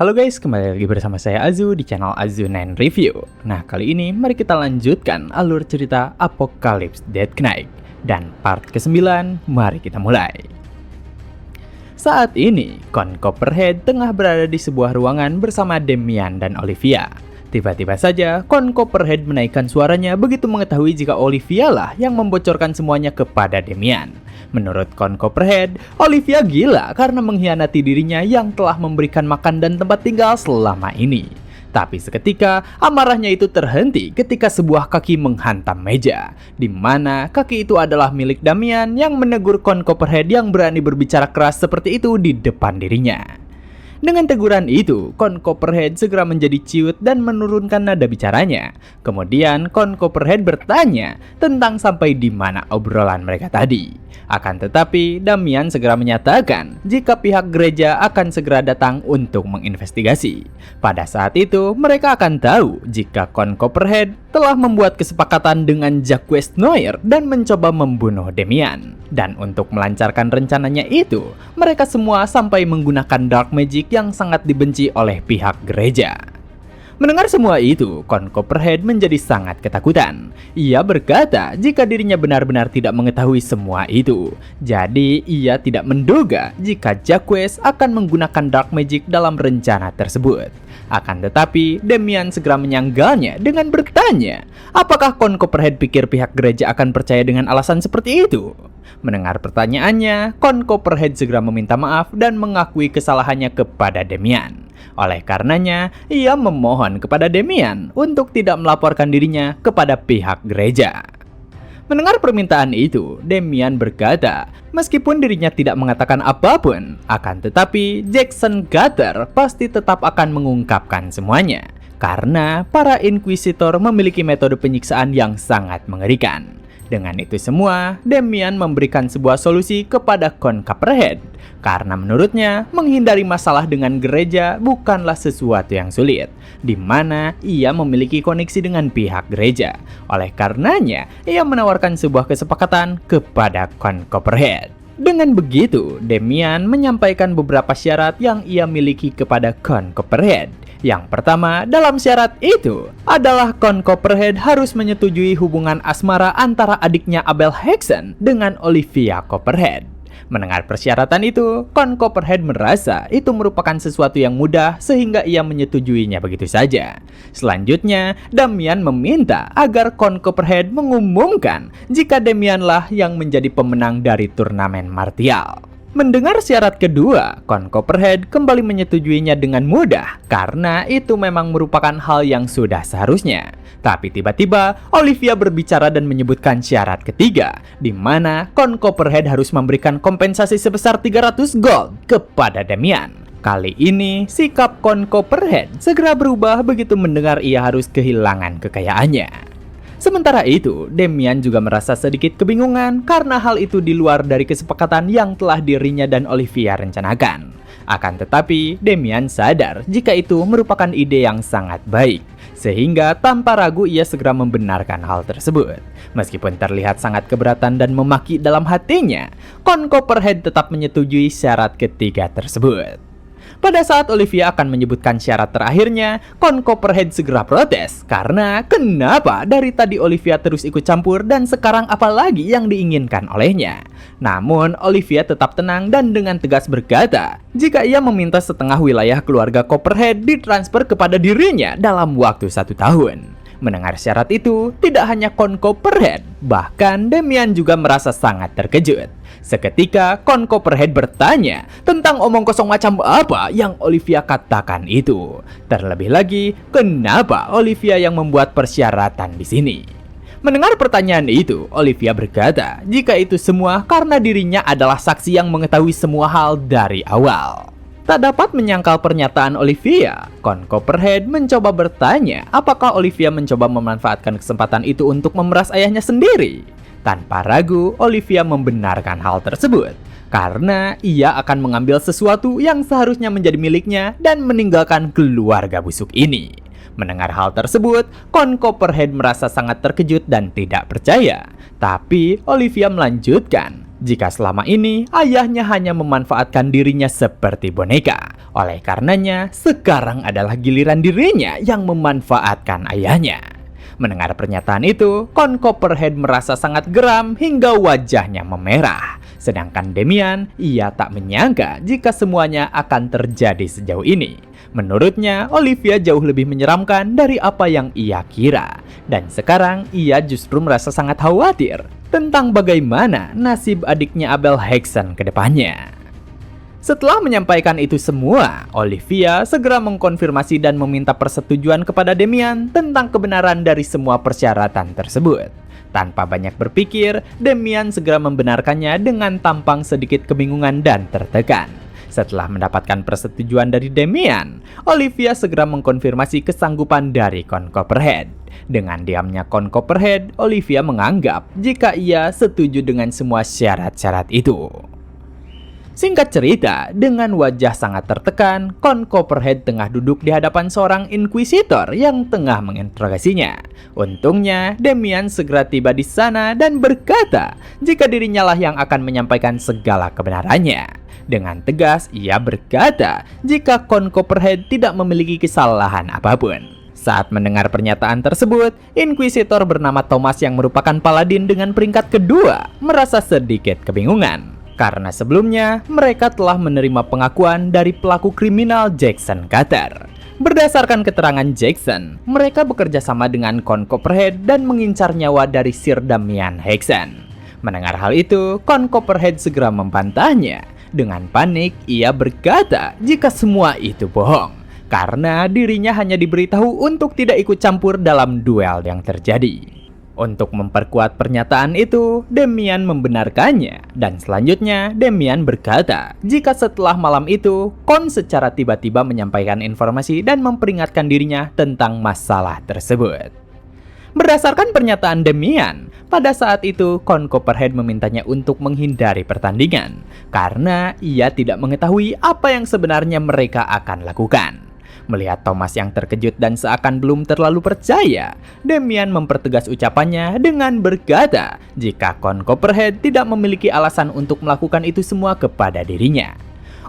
Halo guys, kembali lagi bersama saya Azu di channel Azu9 Review. Nah, kali ini mari kita lanjutkan alur cerita Apocalypse Dead Knight. Dan part ke-9, mari kita mulai. Saat ini, Con Copperhead tengah berada di sebuah ruangan bersama Damian dan Olivia. Tiba-tiba saja, Con Copperhead menaikkan suaranya begitu mengetahui jika Olivia lah yang membocorkan semuanya kepada Damian. Menurut Con Copperhead, Olivia gila karena mengkhianati dirinya yang telah memberikan makan dan tempat tinggal selama ini. Tapi seketika, amarahnya itu terhenti ketika sebuah kaki menghantam meja, di mana kaki itu adalah milik Damian yang menegur Con Copperhead yang berani berbicara keras seperti itu di depan dirinya. Dengan teguran itu, Con Copperhead segera menjadi ciut dan menurunkan nada bicaranya. Kemudian, Con Copperhead bertanya tentang sampai di mana obrolan mereka tadi. Akan tetapi, Damian segera menyatakan jika pihak gereja akan segera datang untuk menginvestigasi. Pada saat itu, mereka akan tahu jika Con Copperhead telah membuat kesepakatan dengan Jacques Noir dan mencoba membunuh Damian. Dan untuk melancarkan rencananya itu, mereka semua sampai menggunakan dark magic yang sangat dibenci oleh pihak gereja. Mendengar semua itu, Con Copperhead menjadi sangat ketakutan. Ia berkata jika dirinya benar-benar tidak mengetahui semua itu. Jadi, ia tidak menduga jika Jacques akan menggunakan dark magic dalam rencana tersebut. Akan tetapi, Damian segera menyanggalnya dengan bertanya, apakah Con Copperhead pikir pihak gereja akan percaya dengan alasan seperti itu? Mendengar pertanyaannya, Con Copperhead segera meminta maaf dan mengakui kesalahannya kepada Damian. Oleh karenanya, ia memohon kepada Damian untuk tidak melaporkan dirinya kepada pihak gereja. Mendengar permintaan itu, Damian berkata, meskipun dirinya tidak mengatakan apapun, akan tetapi Jackson Gutter pasti tetap akan mengungkapkan semuanya. Karena para inkuisitor memiliki metode penyiksaan yang sangat mengerikan. Dengan itu semua, Damian memberikan sebuah solusi kepada Con Copperhead. Karena menurutnya, menghindari masalah dengan gereja bukanlah sesuatu yang sulit, di mana ia memiliki koneksi dengan pihak gereja. Oleh karenanya, ia menawarkan sebuah kesepakatan kepada Con Copperhead. Dengan begitu, Damian menyampaikan beberapa syarat yang ia miliki kepada Con Copperhead. Yang pertama dalam syarat itu adalah Con Copperhead harus menyetujui hubungan asmara antara adiknya Abel Hexen dengan Olivia Copperhead. Mendengar persyaratan itu, Con Copperhead merasa itu merupakan sesuatu yang mudah sehingga ia menyetujuinya begitu saja. Selanjutnya, Damian meminta agar Con Copperhead mengumumkan jika Damianlah yang menjadi pemenang dari turnamen martial. Mendengar syarat kedua, Con Copperhead kembali menyetujuinya dengan mudah karena itu memang merupakan hal yang sudah seharusnya. Tapi tiba-tiba Olivia berbicara dan menyebutkan syarat ketiga, di mana Con Copperhead harus memberikan kompensasi sebesar 300 gold kepada Damian. Kali ini, sikap Con Copperhead segera berubah begitu mendengar ia harus kehilangan kekayaannya. Sementara itu, Damian juga merasa sedikit kebingungan karena hal itu di luar dari kesepakatan yang telah dirinya dan Olivia rencanakan. Akan tetapi, Damian sadar jika itu merupakan ide yang sangat baik, sehingga tanpa ragu ia segera membenarkan hal tersebut. Meskipun terlihat sangat keberatan dan memaki dalam hatinya, Con Copperhead tetap menyetujui syarat ketiga tersebut. Pada saat Olivia akan menyebutkan syarat terakhirnya, Con Copperhead segera protes karena kenapa dari tadi Olivia terus ikut campur dan sekarang apalagi yang diinginkan olehnya. Namun Olivia tetap tenang dan dengan tegas berkata jika ia meminta setengah wilayah keluarga Copperhead ditransfer kepada dirinya dalam waktu 1 tahun. Mendengar syarat itu, tidak hanya Con Copperhead, bahkan Damian juga merasa sangat terkejut. Seketika, Con Copperhead bertanya tentang omong kosong macam apa yang Olivia katakan itu. Terlebih lagi, kenapa Olivia yang membuat persyaratan di sini? Mendengar pertanyaan itu, Olivia berkata jika itu semua karena dirinya adalah saksi yang mengetahui semua hal dari awal. Tak dapat menyangkal pernyataan Olivia, Con Copperhead mencoba bertanya apakah Olivia mencoba memanfaatkan kesempatan itu untuk memeras ayahnya sendiri. Tanpa ragu, Olivia membenarkan hal tersebut karena ia akan mengambil sesuatu yang seharusnya menjadi miliknya dan meninggalkan keluarga busuk ini. Mendengar hal tersebut, Con Copperhead merasa sangat terkejut dan tidak percaya. Tapi Olivia melanjutkan jika selama ini ayahnya hanya memanfaatkan dirinya seperti boneka. Oleh karenanya, sekarang adalah giliran dirinya yang memanfaatkan ayahnya. Mendengar pernyataan itu, Con Copperhead merasa sangat geram hingga wajahnya memerah. Sedangkan Damian, ia tak menyangka jika semuanya akan terjadi sejauh ini. Menurutnya, Olivia jauh lebih menyeramkan dari apa yang ia kira. Dan sekarang, ia justru merasa sangat khawatir tentang bagaimana nasib adiknya Abel Hickson ke depannya. Setelah menyampaikan itu semua, Olivia segera mengkonfirmasi dan meminta persetujuan kepada Damian tentang kebenaran dari semua persyaratan tersebut. Tanpa banyak berpikir, Damian segera membenarkannya dengan tampang sedikit kebingungan dan tertekan. Setelah mendapatkan persetujuan dari Damian, Olivia segera mengkonfirmasi kesanggupan dari Con Copperhead. Dengan diamnya Con Copperhead, Olivia menganggap jika ia setuju dengan semua syarat-syarat itu. Singkat cerita, dengan wajah sangat tertekan, Con Copperhead tengah duduk di hadapan seorang inquisitor yang tengah menginterogasinya. Untungnya, Damian segera tiba di sana dan berkata jika dirinya lah yang akan menyampaikan segala kebenarannya. Dengan tegas, ia berkata jika Con Copperhead tidak memiliki kesalahan apapun. Saat mendengar pernyataan tersebut, Inquisitor bernama Thomas yang merupakan paladin dengan peringkat kedua merasa sedikit kebingungan. Karena sebelumnya, mereka telah menerima pengakuan dari pelaku kriminal Jackson Cutter. Berdasarkan keterangan Jackson, mereka bekerja sama dengan Con Copperhead dan mengincar nyawa dari Sir Damian Hickson. Mendengar hal itu, Con Copperhead segera membantahnya. Dengan panik, ia berkata jika semua itu bohong, karena dirinya hanya diberitahu untuk tidak ikut campur dalam duel yang terjadi. Untuk memperkuat pernyataan itu, Damian membenarkannya, dan selanjutnya Damian berkata jika setelah malam itu, Con secara tiba-tiba menyampaikan informasi dan memperingatkan dirinya tentang masalah tersebut. Berdasarkan pernyataan Damian, pada saat itu Con Copperhead memintanya untuk menghindari pertandingan karena ia tidak mengetahui apa yang sebenarnya mereka akan lakukan. Melihat Thomas yang terkejut dan seakan belum terlalu percaya, Damian mempertegas ucapannya dengan berkata jika Con Copperhead tidak memiliki alasan untuk melakukan itu semua kepada dirinya.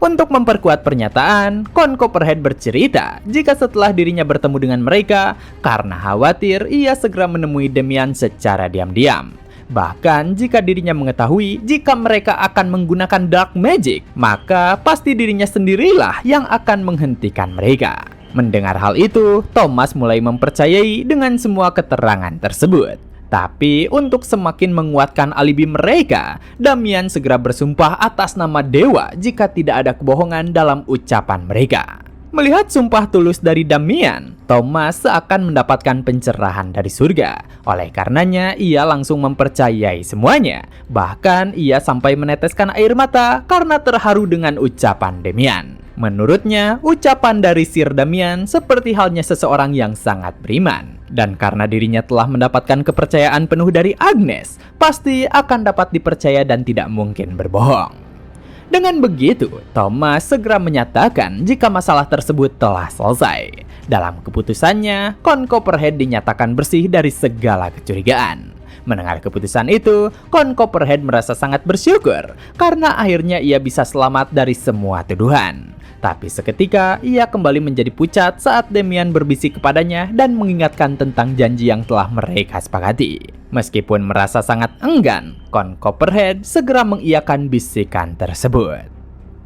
Untuk memperkuat pernyataan, Con Copperhead bercerita jika setelah dirinya bertemu dengan mereka, karena khawatir ia segera menemui Damian secara diam-diam. Bahkan jika dirinya mengetahui jika mereka akan menggunakan dark magic, maka pasti dirinya sendirilah yang akan menghentikan mereka. Mendengar hal itu, Thomas mulai mempercayai dengan semua keterangan tersebut. Tapi untuk semakin menguatkan alibi mereka, Damian segera bersumpah atas nama dewa jika tidak ada kebohongan dalam ucapan mereka. Melihat sumpah tulus dari Damian, Thomas seakan mendapatkan pencerahan dari surga. Oleh karenanya, ia langsung mempercayai semuanya. Bahkan ia sampai meneteskan air mata karena terharu dengan ucapan Damian. Menurutnya, ucapan dari Sir Damian seperti halnya seseorang yang sangat beriman. Dan karena dirinya telah mendapatkan kepercayaan penuh dari Agnes, pasti akan dapat dipercaya dan tidak mungkin berbohong. Dengan begitu, Thomas segera menyatakan jika masalah tersebut telah selesai. Dalam keputusannya, Con Copperhead dinyatakan bersih dari segala kecurigaan. Mendengar keputusan itu, Con Copperhead merasa sangat bersyukur karena akhirnya ia bisa selamat dari semua tuduhan. Tapi seketika ia kembali menjadi pucat saat Damian berbisik kepadanya dan mengingatkan tentang janji yang telah mereka sepakati. Meskipun merasa sangat enggan, Con Copperhead segera mengiyakan bisikan tersebut.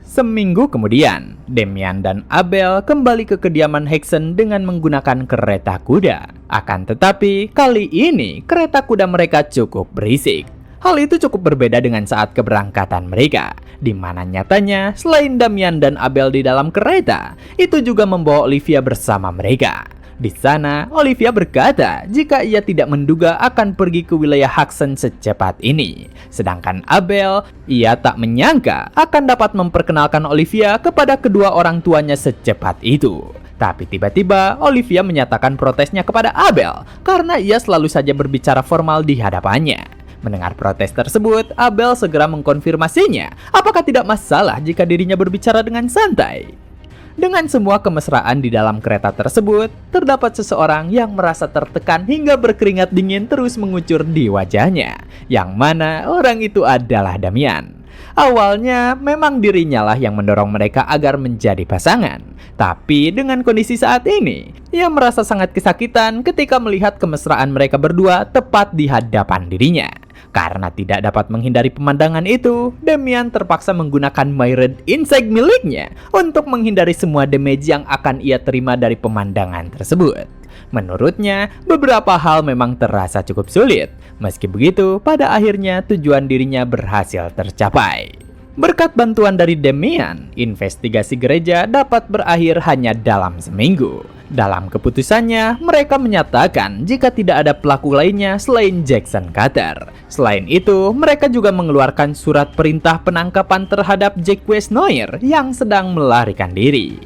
Seminggu kemudian, Damian dan Abel kembali ke kediaman Hickson dengan menggunakan kereta kuda. Akan tetapi, kali ini kereta kuda mereka cukup berisik. Hal itu cukup berbeda dengan saat keberangkatan mereka, di mana nyatanya selain Damian dan Abel di dalam kereta, itu juga membawa Olivia bersama mereka. Di sana, Olivia berkata jika ia tidak menduga akan pergi ke wilayah Hickson secepat ini. Sedangkan Abel, ia tak menyangka akan dapat memperkenalkan Olivia kepada kedua orang tuanya secepat itu. Tapi tiba-tiba Olivia menyatakan protesnya kepada Abel karena ia selalu saja berbicara formal di hadapannya. Mendengar protes tersebut, Abel segera mengkonfirmasinya apakah tidak masalah jika dirinya berbicara dengan santai. Dengan semua kemesraan di dalam kereta tersebut, terdapat seseorang yang merasa tertekan hingga berkeringat dingin terus mengucur di wajahnya, yang mana orang itu adalah Damian. Awalnya memang dirinya lah yang mendorong mereka agar menjadi pasangan, tapi dengan kondisi saat ini, ia merasa sangat kesakitan ketika melihat kemesraan mereka berdua tepat di hadapan dirinya. Karena tidak dapat menghindari pemandangan itu, Damian terpaksa menggunakan Myriad Insight miliknya untuk menghindari semua damage yang akan ia terima dari pemandangan tersebut. Menurutnya, beberapa hal memang terasa cukup sulit. Meski begitu, pada akhirnya tujuan dirinya berhasil tercapai. Berkat bantuan dari Damian, investigasi gereja dapat berakhir hanya dalam seminggu. Dalam keputusannya, mereka menyatakan jika tidak ada pelaku lainnya selain Jackson Carter. Selain itu, mereka juga mengeluarkan surat perintah penangkapan terhadap Jacques Noir yang sedang melarikan diri.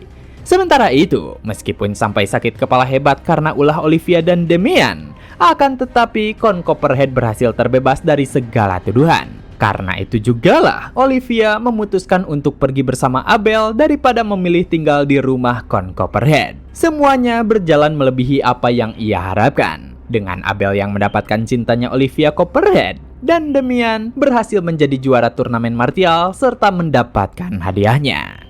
Sementara itu, meskipun sampai sakit kepala hebat karena ulah Olivia dan Damian, akan tetapi Con Copperhead berhasil terbebas dari segala tuduhan. Karena itu jugalah Olivia memutuskan untuk pergi bersama Abel daripada memilih tinggal di rumah Con Copperhead. Semuanya berjalan melebihi apa yang ia harapkan. Dengan Abel yang mendapatkan cintanya Olivia Copperhead, dan Damian berhasil menjadi juara turnamen martial serta mendapatkan hadiahnya.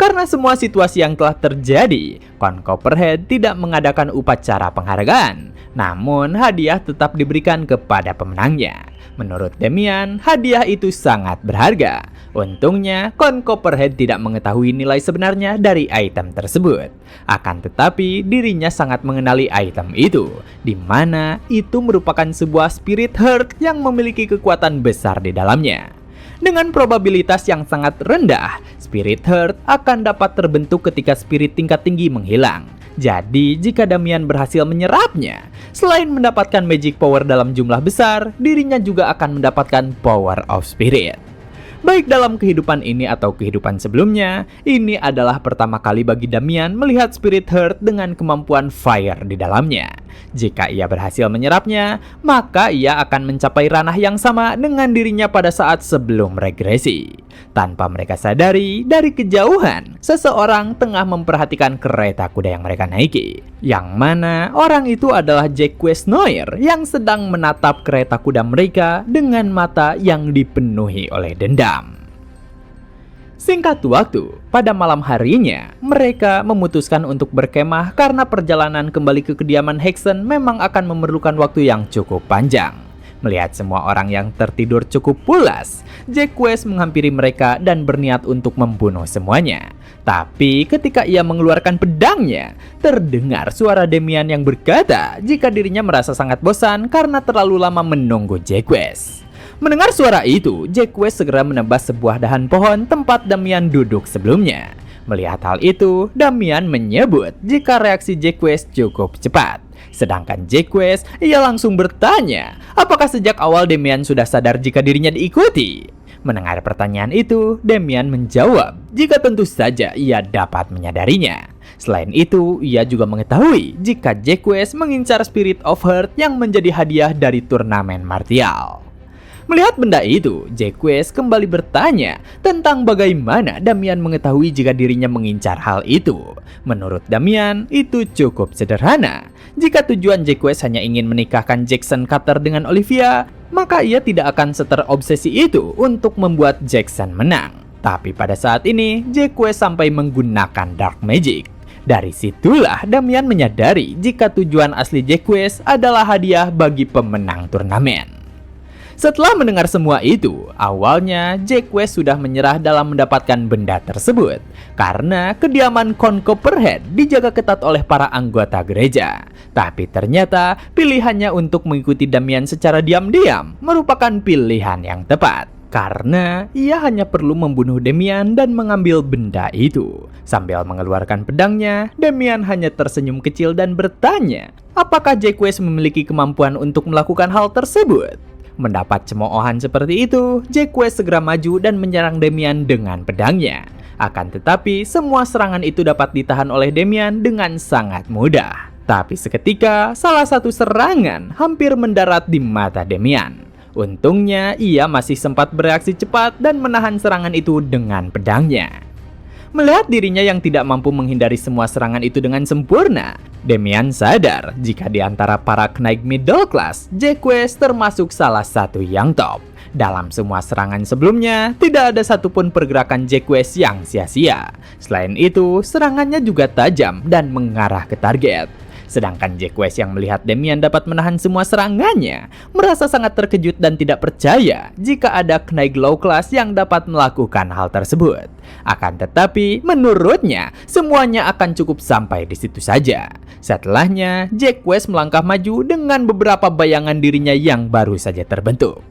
Karena semua situasi yang telah terjadi, Con Copperhead tidak mengadakan upacara penghargaan, namun hadiah tetap diberikan kepada pemenangnya. Menurut Damian, hadiah itu sangat berharga. Untungnya, Con Copperhead tidak mengetahui nilai sebenarnya dari item tersebut. Akan tetapi, dirinya sangat mengenali item itu, di mana itu merupakan sebuah spirit heart yang memiliki kekuatan besar di dalamnya. Dengan probabilitas yang sangat rendah, spirit heart akan dapat terbentuk ketika spirit tingkat tinggi menghilang. Jadi, jika Damian berhasil menyerapnya, selain mendapatkan magic power dalam jumlah besar, dirinya juga akan mendapatkan power of spirit. Baik dalam kehidupan ini atau kehidupan sebelumnya, ini adalah pertama kali bagi Damian melihat spirit heart dengan kemampuan fire di dalamnya. Jika ia berhasil menyerapnya, maka ia akan mencapai ranah yang sama dengan dirinya pada saat sebelum regresi. Tanpa mereka sadari, dari kejauhan, seseorang tengah memperhatikan kereta kuda yang mereka naiki. Yang mana orang itu adalah Jacques Noir yang sedang menatap kereta kuda mereka dengan mata yang dipenuhi oleh dendam. Singkat waktu, pada malam harinya, mereka memutuskan untuk berkemah karena perjalanan kembali ke kediaman Hexen memang akan memerlukan waktu yang cukup panjang. Melihat semua orang yang tertidur cukup pulas, Jacques menghampiri mereka dan berniat untuk membunuh semuanya. Tapi ketika ia mengeluarkan pedangnya, terdengar suara Damian yang berkata jika dirinya merasa sangat bosan karena terlalu lama menunggu Jacques. Mendengar suara itu, Jacques segera menebas sebuah dahan pohon tempat Damian duduk sebelumnya. Melihat hal itu, Damian menyebut jika reaksi Jacques cukup cepat. Sedangkan Jacques, ia langsung bertanya, apakah sejak awal Damian sudah sadar jika dirinya diikuti? Mendengar pertanyaan itu, Damian menjawab jika tentu saja ia dapat menyadarinya. Selain itu, ia juga mengetahui jika Jacques mengincar Spirit of Heart yang menjadi hadiah dari turnamen martial. Melihat benda itu, Jacques kembali bertanya tentang bagaimana Damian mengetahui jika dirinya mengincar hal itu. Menurut Damian, itu cukup sederhana. Jika tujuan Jacques hanya ingin menikahkan Jackson Carter dengan Olivia, maka ia tidak akan seterobsesi itu untuk membuat Jackson menang. Tapi pada saat ini, Jacques sampai menggunakan dark magic. Dari situlah Damian menyadari jika tujuan asli Jacques adalah hadiah bagi pemenang turnamen. Setelah mendengar semua itu, awalnya Jacques sudah menyerah dalam mendapatkan benda tersebut karena kediaman Con Copperhead dijaga ketat oleh para anggota gereja. Tapi ternyata pilihannya untuk mengikuti Damian secara diam-diam merupakan pilihan yang tepat. Karena ia hanya perlu membunuh Damian dan mengambil benda itu. Sambil mengeluarkan pedangnya, Damian hanya tersenyum kecil dan bertanya, apakah Jacques memiliki kemampuan untuk melakukan hal tersebut? Mendapat cemoohan seperti itu, Jacques segera maju dan menyerang Damian dengan pedangnya. Akan tetapi, semua serangan itu dapat ditahan oleh Damian dengan sangat mudah. Tapi seketika, salah satu serangan hampir mendarat di mata Damian. Untungnya, ia masih sempat bereaksi cepat dan menahan serangan itu dengan pedangnya. Melihat dirinya yang tidak mampu menghindari semua serangan itu dengan sempurna, Damian sadar jika di antara para knight middle class, Jaques termasuk salah satu yang top. Dalam semua serangan sebelumnya, tidak ada satupun pergerakan Jaques yang sia-sia. Selain itu, serangannya juga tajam dan mengarah ke target. Sedangkan Jaques yang melihat Damian dapat menahan semua serangannya, merasa sangat terkejut dan tidak percaya jika ada knight low class yang dapat melakukan hal tersebut. Akan tetapi, menurutnya, semuanya akan cukup sampai di situ saja. Setelahnya, Jaques melangkah maju dengan beberapa bayangan dirinya yang baru saja terbentuk.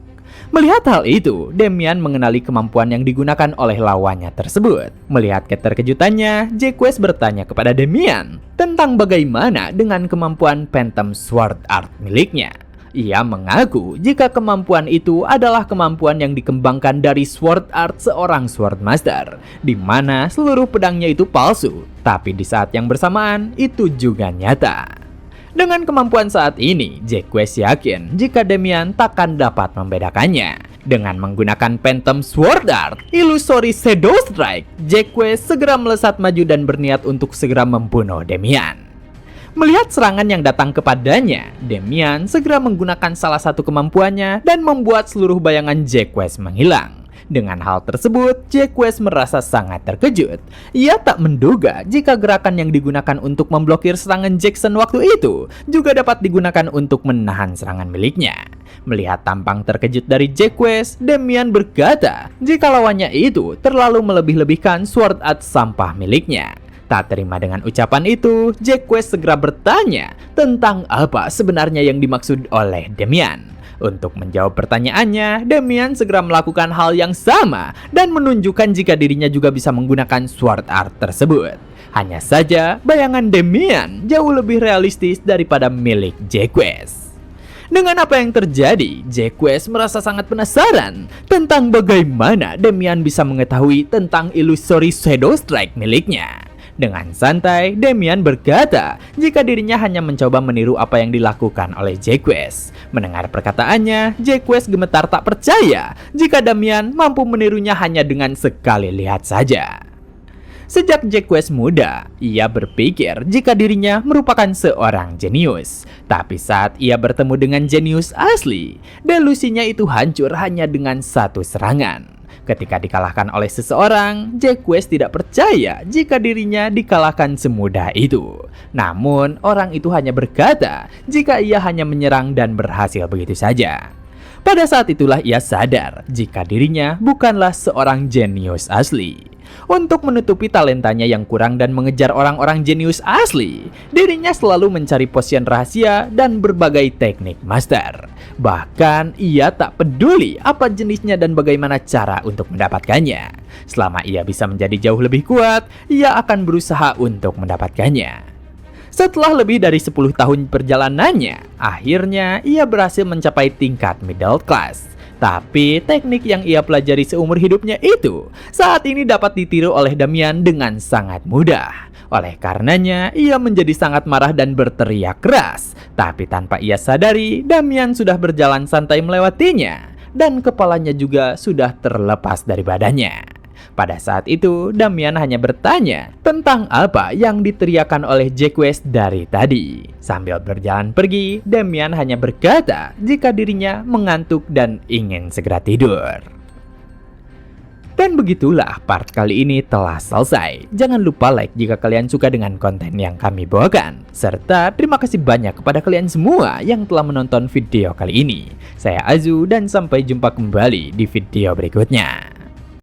Melihat hal itu, Damian mengenali kemampuan yang digunakan oleh lawannya tersebut. Melihat keterkejutannya, Jaques bertanya kepada Damian tentang bagaimana dengan kemampuan Phantom Sword Art miliknya. Ia mengaku jika kemampuan itu adalah kemampuan yang dikembangkan dari Sword Art seorang Sword Master, di mana seluruh pedangnya itu palsu, tapi di saat yang bersamaan itu juga nyata. Dengan kemampuan saat ini, Jaques yakin jika Damian takkan dapat membedakannya. Dengan menggunakan Phantom Sword Art, Illusory Shadow Strike, Jaques segera melesat maju dan berniat untuk segera membunuh Damian. Melihat serangan yang datang kepadanya, Damian segera menggunakan salah satu kemampuannya dan membuat seluruh bayangan Jaques menghilang. Dengan hal tersebut, Jaques merasa sangat terkejut. Ia tak menduga jika gerakan yang digunakan untuk memblokir serangan Jackson waktu itu juga dapat digunakan untuk menahan serangan miliknya. Melihat tampang terkejut dari Jaques, Damian berkata jika lawannya itu terlalu melebih-lebihkan Sword Art sampah miliknya. Tak terima dengan ucapan itu, Jaques segera bertanya tentang apa sebenarnya yang dimaksud oleh Damian. Untuk menjawab pertanyaannya, Damian segera melakukan hal yang sama dan menunjukkan jika dirinya juga bisa menggunakan Sword Art tersebut. Hanya saja, bayangan Damian jauh lebih realistis daripada milik Jaques. Dengan apa yang terjadi, Jaques merasa sangat penasaran tentang bagaimana Damian bisa mengetahui tentang Illusory Shadow Strike miliknya. Dengan santai, Damian berkata jika dirinya hanya mencoba meniru apa yang dilakukan oleh Jaques. Mendengar perkataannya, Jaques gemetar tak percaya jika Damian mampu menirunya hanya dengan sekali lihat saja. Sejak Jaques muda, ia berpikir jika dirinya merupakan seorang jenius. Tapi saat ia bertemu dengan jenius asli, delusinya itu hancur hanya dengan satu serangan. Ketika dikalahkan oleh seseorang, Jaques tidak percaya jika dirinya dikalahkan semudah itu. Namun, orang itu hanya berkata jika ia hanya menyerang dan berhasil begitu saja. Pada saat itulah ia sadar jika dirinya bukanlah seorang jenius asli. Untuk menutupi talentanya yang kurang dan mengejar orang-orang jenius asli, dirinya selalu mencari potion rahasia dan berbagai teknik master. Bahkan ia tak peduli apa jenisnya dan bagaimana cara untuk mendapatkannya. Selama ia bisa menjadi jauh lebih kuat, ia akan berusaha untuk mendapatkannya. Setelah lebih dari 10 tahun perjalanannya, akhirnya ia berhasil mencapai tingkat middle class. Tapi teknik yang ia pelajari seumur hidupnya itu saat ini dapat ditiru oleh Damian dengan sangat mudah. Oleh karenanya, ia menjadi sangat marah dan berteriak keras. Tapi tanpa ia sadari, Damian sudah berjalan santai melewatinya dan kepalanya juga sudah terlepas dari badannya. Pada saat itu, Damian hanya bertanya tentang apa yang diteriakan oleh Jaques dari tadi. Sambil berjalan pergi, Damian hanya berkata jika dirinya mengantuk dan ingin segera tidur. Dan begitulah part kali ini telah selesai. Jangan lupa like jika kalian suka dengan konten yang kami bawakan. Serta terima kasih banyak kepada kalian semua yang telah menonton video kali ini. Saya Azu dan sampai jumpa kembali di video berikutnya.